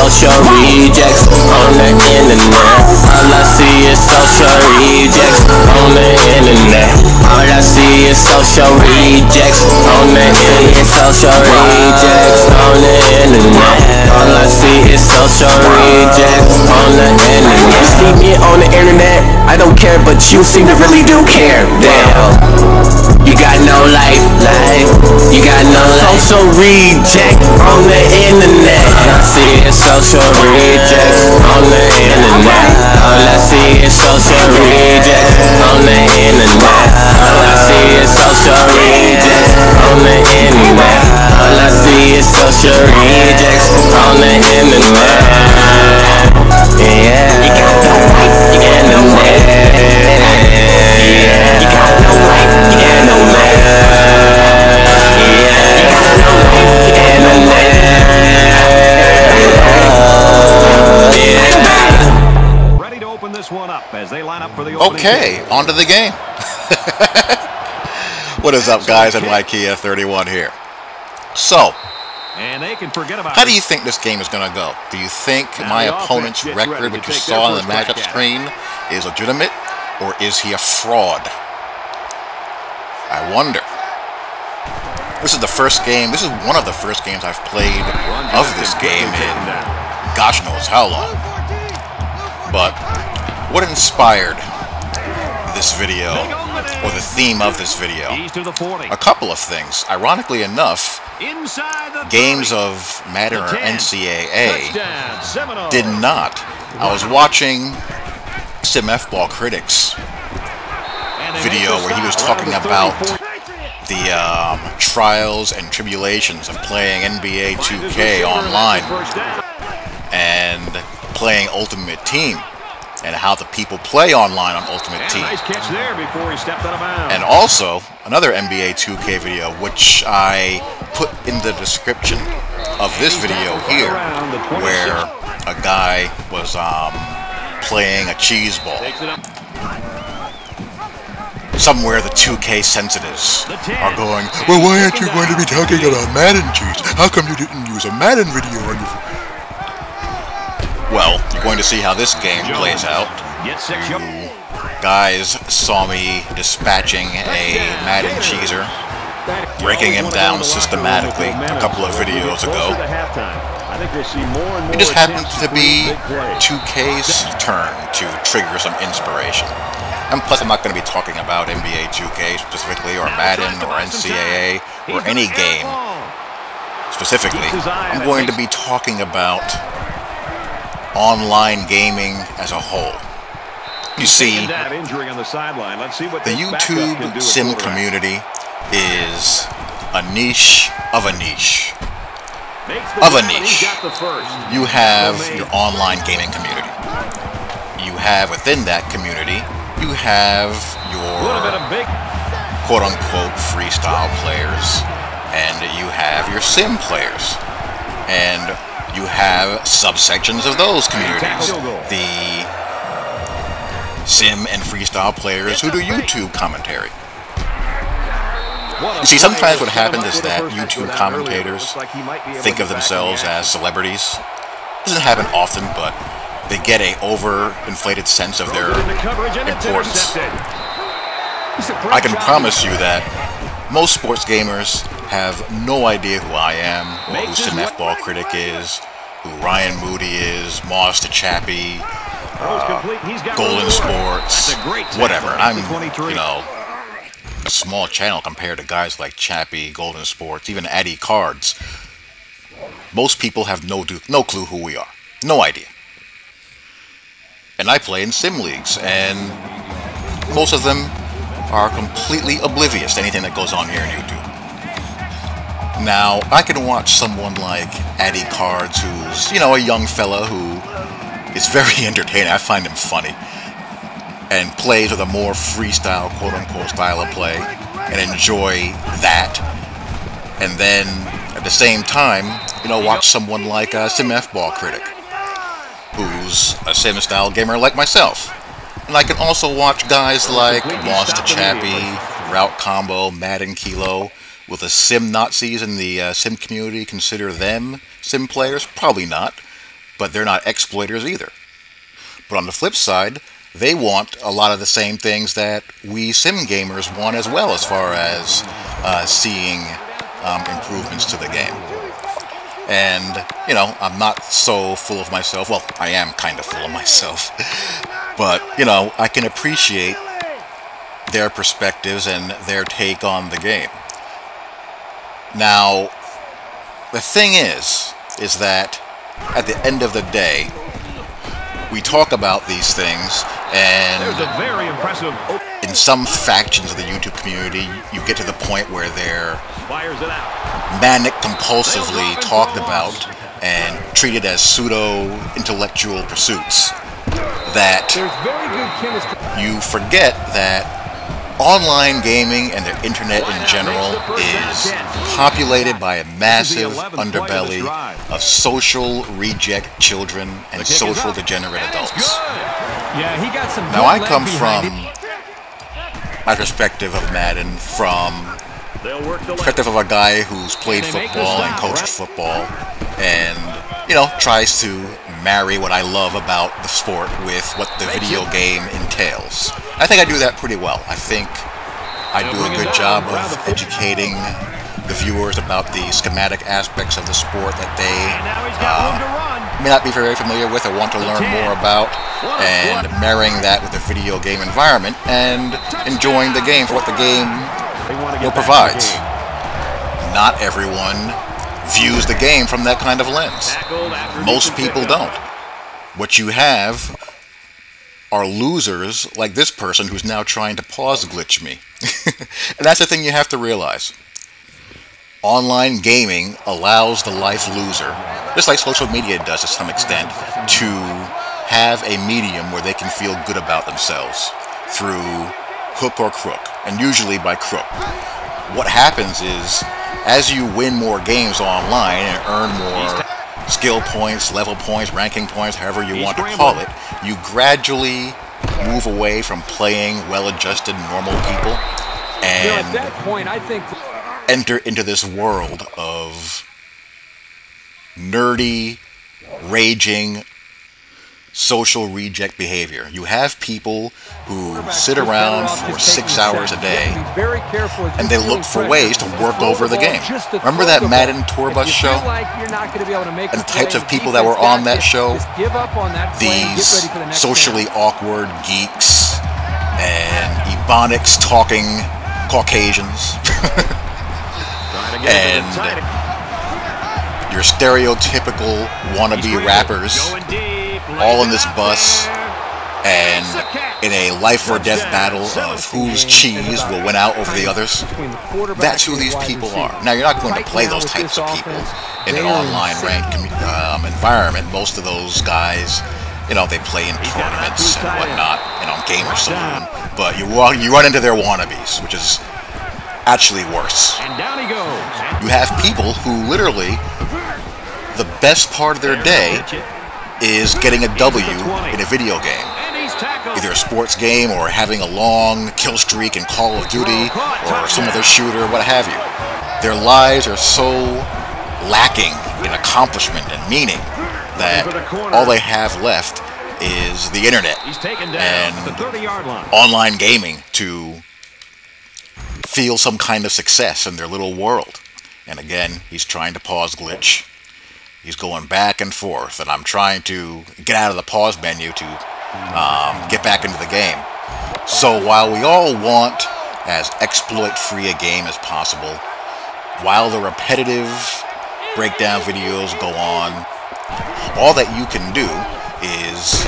social rejects on the internet. All I see is social rejects on the internet. All I see is social rejects on the internet. Social rejects on the internet. All I see is social rejects on the internet. You see me on the internet, I don't care, but you seem to really do care. Damn, you got no life, you got no life. Social reject on the internet. All I see is social rejects on the internet. All I see is social rejects on the internet. All I see is social rejects on the internet. All I see is social rejects on the internet. Yeah, you got no life, you got no life. Yeah, you got no life, you got no life. Yeah, you got no life, you got no life. Ready to open this one up as they line up for the okay, on to the game. What is up, guys? NYKia 31 here. So, and they can forget about how do you think this game is going to go? Do you think my opponent's record, which you saw on the matchup screen, is legitimate, or is he a fraud? I wonder. This is the first game. This is one of the first games I've played of this game in gosh knows how long. But what inspired this video, or the theme of this video? A couple of things. Ironically enough, games of Madden or NCAA did not. I was watching Sim F-Ball Critics video where he was talking about the trials and tribulations of playing NBA 2K online and playing Ultimate Team, and how the people play online on Ultimate Team. And also, another NBA 2K video, which I put in the description of this video here, where a guy was playing a cheese ball. Somewhere the 2K sensitives are going, well, why aren't you going to be talking about Madden cheese? How come you didn't use a Madden video on your... Well, you're going to see how this game plays out. You guys saw me dispatching a Madden cheeser, breaking him down systematically a couple of videos ago. It just happened to be 2K's turn to trigger some inspiration. And plus, I'm not going to be talking about NBA 2K specifically, or Madden, or NCAA, or any game specifically. I'm going to be talking about online gaming as a whole. You see, the YouTube sim community is a niche of a niche. Of a niche. You have your online gaming community. You have within that community, you have your quote-unquote freestyle players, and you have your sim players, and you have subsections of those communities. The sim and freestyle players who do YouTube commentary. You see, sometimes what happens is that YouTube commentators think of themselves as celebrities. It doesn't happen often, but they get a overinflated sense of their importance. I can promise you that most sports gamers have no idea who I am, or who Sim F-Ball Critic is, who Ryan Moody is, Moss to Chappie, Golden Sports, whatever. I'm, you know, a small channel compared to guys like Chappie, Golden Sports, even Addy Cards. Most people have no clue who we are. No idea. And I play in sim leagues, and most of them are completely oblivious to anything that goes on here on YouTube. Now, I can watch someone like Addy Cards, who's, you know, a young fella who is very entertaining. I find him funny. And plays with a more freestyle, quote-unquote, style of play, and enjoy that. And then, at the same time, you know, watch someone like Sim F-Ball Critic, who's a sim-style gamer like myself. And I can also watch guys like Moss to Chappie, Route Combo, Madden Kilo. Will the sim Nazis in the sim community consider them sim players? Probably not. but they're not exploiters either. But on the flip side, they want a lot of the same things that we sim gamers want as well, as far as seeing improvements to the game. And, you know, I'm not so full of myself. Well, I am kind of full of myself. But, you know, I can appreciate their perspectives and their take on the game. Now, the thing is that at the end of the day, we talk about these things, and There's a very impressive in some factions of the YouTube community, you get to the point where they're fires it out. manic compulsively talked about and treated as pseudo-intellectual pursuits, that you forget that online gaming and the internet in general is populated by a massive underbelly of social reject children and social degenerate adults. Yeah, he got some. Now, I come from my perspective of Madden, from the perspective of a guy who's played football and coached football, and, you know, tries to marry what I love about the sport with what the video game entails. I think I do that pretty well. I think I do a good job of educating the viewers about the schematic aspects of the sport that they may not be very familiar with or want to learn more about, and marrying that with the video game environment and enjoying the game for what the game provides. Not everyone views the game from that kind of lens. Most people don't. What you have are losers like this person who's now trying to pause glitch me. And that's the thing you have to realize. Online gaming allows the life loser, just like social media does to some extent, to have a medium where they can feel good about themselves through hook or crook, and usually by crook. What happens is, as you win more games online and earn more skill points, level points, ranking points, however you want to call it, you gradually move away from playing well-adjusted normal people and at that point, I think enter into this world of nerdy, raging, social reject behavior. You have people who sit around for 6 hours a day and they look for ways to work over the game. Remember that Madden Tour Bus show? And the types of people that were on that show? These socially awkward geeks and ebonics talking Caucasians. And your stereotypical wannabe rappers all in this bus, and in a life or death battle of whose cheese will win out over the others. That's who these people are. Now, you're not going to play those types of people in an online ranked environment. Most of those guys, you know, they play in tournaments and whatnot, and on Gamer Saloon. But you run into their wannabes, which is actually worse. You have people who literally, the best part of their day is getting a W in a video game. Either a sports game or having a long kill streak in Call of Duty or some other shooter, what have you. Their lives are so lacking in accomplishment and meaning that all they have left is the internet and online gaming to feel some kind of success in their little world. And again, he's trying to pause glitch. He's going back and forth, and I'm trying to get out of the pause menu to get back into the game. So while we all want as exploit-free a game as possible, while the repetitive breakdown videos go on, all that you can do is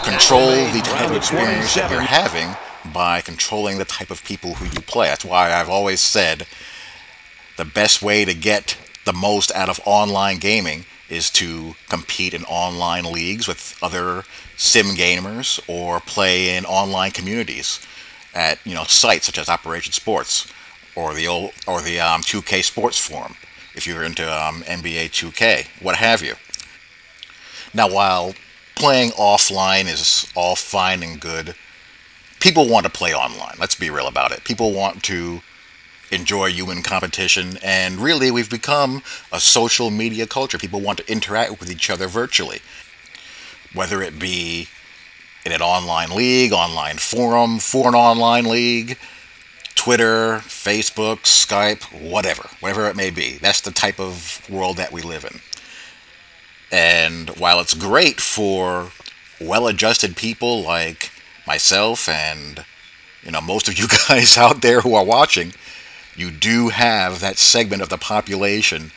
control the type of experience that you're having by controlling the type of people who you play. That's why I've always said the best way to get the most out of online gaming is to compete in online leagues with other sim gamers or play in online communities at, you know, sites such as Operation Sports or the 2K Sports Forum if you're into NBA 2K, what have you. Now, while playing offline is all fine and good, people want to play online. Let's be real about it. People want to enjoy human competition, and really we've become a social media culture. People want to interact with each other virtually, whether it be in an online league, online forum, for an online league, Twitter, Facebook, Skype, whatever it may be. That's the type of world that we live in. And while it's great for well-adjusted people like myself and most of you guys out there who are watching, you do have that segment of the population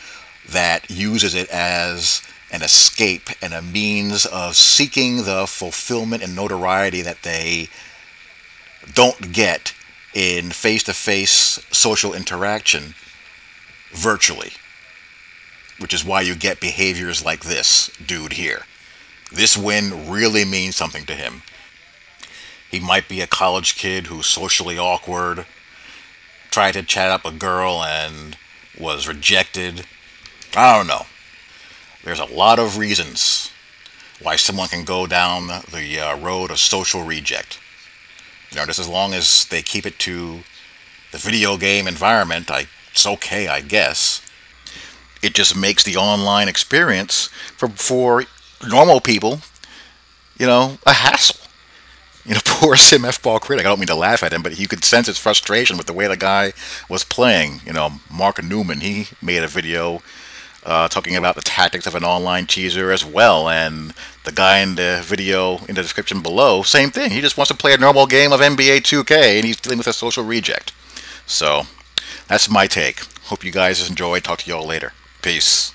that uses it as an escape and a means of seeking the fulfillment and notoriety that they don't get in face-to-face social interaction virtually. Which is why you get behaviors like this dude here. This win really means something to him. He might be a college kid who's socially awkward, tried to chat up a girl and was rejected. I don't know. There's a lot of reasons why someone can go down the road of social reject. Just as long as they keep it to the video game environment, it's okay, I guess. It just makes the online experience for normal people, a hassle. Poor SimFBall Critic. I don't mean to laugh at him, but you could sense his frustration with the way the guy was playing. Mark Newman, he made a video talking about the tactics of an online cheeser as well, and the guy in the video in the description below, same thing. He just wants to play a normal game of NBA 2K, and he's dealing with a social reject. So, that's my take. Hope you guys enjoyed. Talk to you all later. Peace.